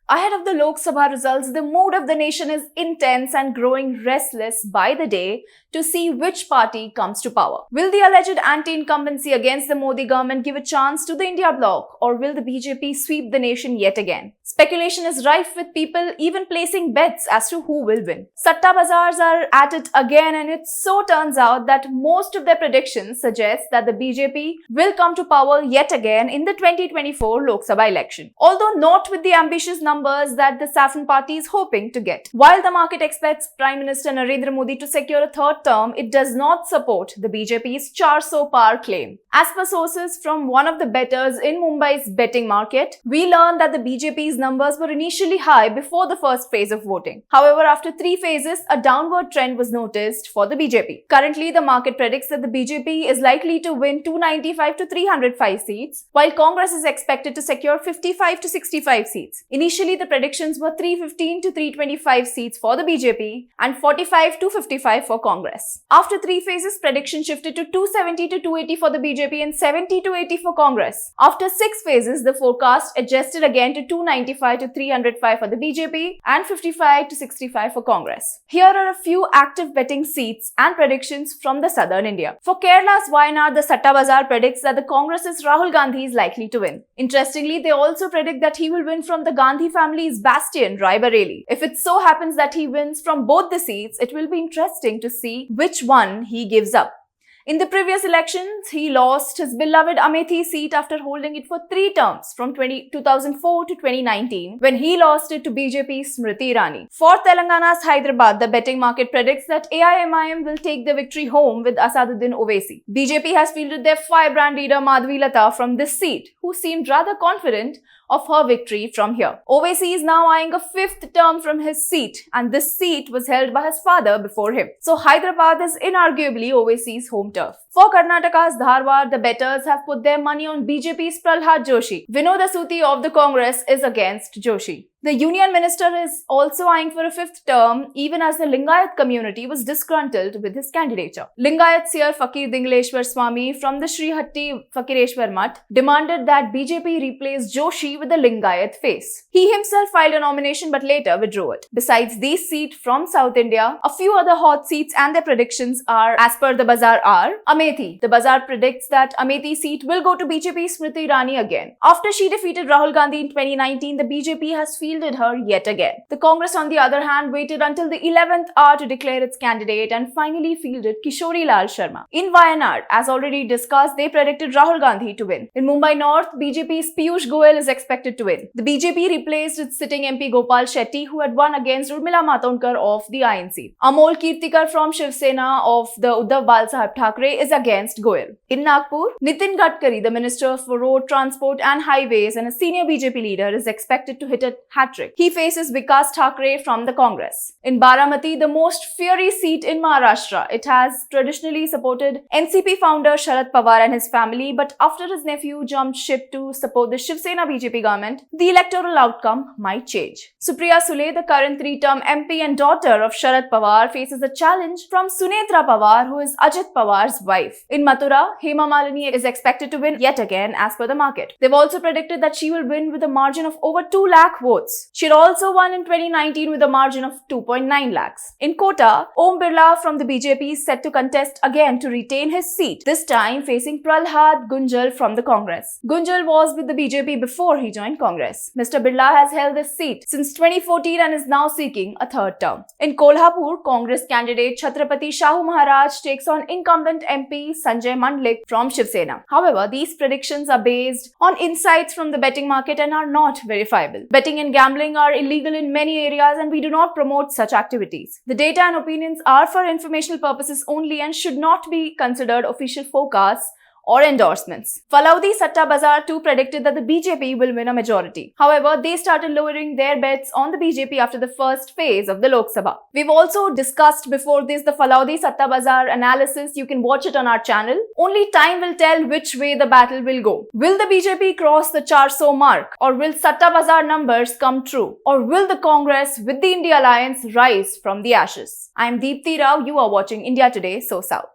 Ahead of the Lok Sabha results, the mood of the nation is intense and growing restless by the day to see which party comes to power. Will the alleged anti-incumbency against the Modi government give a chance to the India bloc, or will the BJP sweep the nation yet again? Speculation is rife with people even placing bets as to who will win. Satta bazaars are at it again, and it so turns out that most of their predictions suggest that the BJP will come to power yet again in the 2024 Lok Sabha election, although not with the ambitious numbers that the Saffron party is hoping to get. While the market expects Prime Minister Narendra Modi to secure a third term, it does not support the BJP's 400 par claim. As per sources from one of the bettors in Mumbai's betting market, we learned that the BJP's numbers were initially high before the first phase of voting. However, after 3 phases, a downward trend was noticed for the BJP. Currently, the market predicts that the BJP is likely to win 295 to 305 seats, while Congress is expected to secure 55 to 65 seats. Initially, the predictions were 315 to 325 seats for the BJP and 45 to 55 for Congress. After 3 phases, prediction shifted to 270 to 280 for the BJP and 70 to 80 for Congress. After 6 phases, the forecast adjusted again to 295 to 305 for the BJP and 55 to 65 for Congress. Here are a few active betting seats and predictions from the southern India. For Kerala's Wayanad, the Satta Bazaar predicts that the Congress's Rahul Gandhi is likely to win. Interestingly, they also predict that he will win from the Gandhi family's bastion, Rae Bareli. If it so happens that he wins from both the seats, it will be interesting to see which one he gives up. In the previous elections, he lost his beloved Amethi seat after holding it for 3 terms from 2004 to 2019, when he lost it to BJP's Smriti Irani. For Telangana's Hyderabad, the betting market predicts that AIMIM will take the victory home with Asaduddin Owaisi. BJP has fielded their firebrand leader Madhavi Lata from this seat, who seemed rather confident of her victory from here. Owaisi is now eyeing a 5th term from his seat, and this seat was held by his father before him. So Hyderabad is inarguably Owaisi's home turf. For Karnataka's Dharwad, the bettors have put their money on BJP's Pralhad Joshi. Vinod Asuti of the Congress is against Joshi. The union minister is also eyeing for a 5th term, even as the Lingayat community was disgruntled with his candidature. Lingayat seer Fakir Dingleshwar Swami from the Sri Hatti Fakireshwar Math demanded that BJP replace Joshi with the Lingayat face. He himself filed a nomination but later withdrew it. Besides these seats from South India, a few other hot seats and their predictions are, as per the bazaar, are Amethi. The bazaar predicts that Amethi seat will go to BJP Smriti Irani again. After she defeated Rahul Gandhi in 2019, the BJP has fielded her yet again. The Congress, on the other hand, waited until the 11th hour to declare its candidate and finally fielded Kishori Lal Sharma. In Wayanad, as already discussed, they predicted Rahul Gandhi to win. In Mumbai North, BJP's Piyush Goyal is expected to win. The BJP replaced its sitting MP Gopal Shetty, who had won against Urmila Matondkar of the INC. Amol Kirtikar from Shiv Sena of the Uddhav Balsaheb Thackeray is against Goyal. In Nagpur, Nitin Gadkari, the Minister for Road Transport and Highways and a senior BJP leader, is expected to hit a hat-trick. He faces Vikas Thackeray from the Congress. In Baramati, the most fiery seat in Maharashtra, it has traditionally supported NCP founder Sharad Pawar and his family, but after his nephew jumped ship to support the Shiv Sena BJP government, the electoral outcome might change. Supriya Sule, the current 3-term MP and daughter of Sharad Pawar, faces a challenge from Sunetra Pawar, who is Ajit Pawar's wife. In Mathura, Hema Malini is expected to win yet again as per the market. They've also predicted that she will win with a margin of over 2 lakh votes. She had also won in 2019 with a margin of 2.9 lakhs. In Kota, Om Birla from the BJP is set to contest again to retain his seat, this time facing Pralhad Gunjal from the Congress. Gunjal was with the BJP before he joined Congress. Mr. Birla has held this seat since 2014 and is now seeking a 3rd term. In Kolhapur, Congress candidate Chhatrapati Shahu Maharaj takes on incumbent MP Sanjay Mandlik from Shiv Sena. However, these predictions are based on insights from the betting market and are not verifiable. Betting and gambling are illegal in many areas and we do not promote such activities. The data and opinions are for informational purposes only and should not be considered official forecasts or endorsements. Falaudi Satta Bazaar too predicted that the BJP will win a majority. However, they started lowering their bets on the BJP after the first phase of the Lok Sabha. We've also discussed before this the Falaudi Satta Bazaar analysis. You can watch it on our channel. Only time will tell which way the battle will go. Will the BJP cross the 400 mark, or will Satta Bazaar numbers come true? Or will the Congress with the India Alliance rise from the ashes? I am Deepthi Rao. You are watching India Today, So South.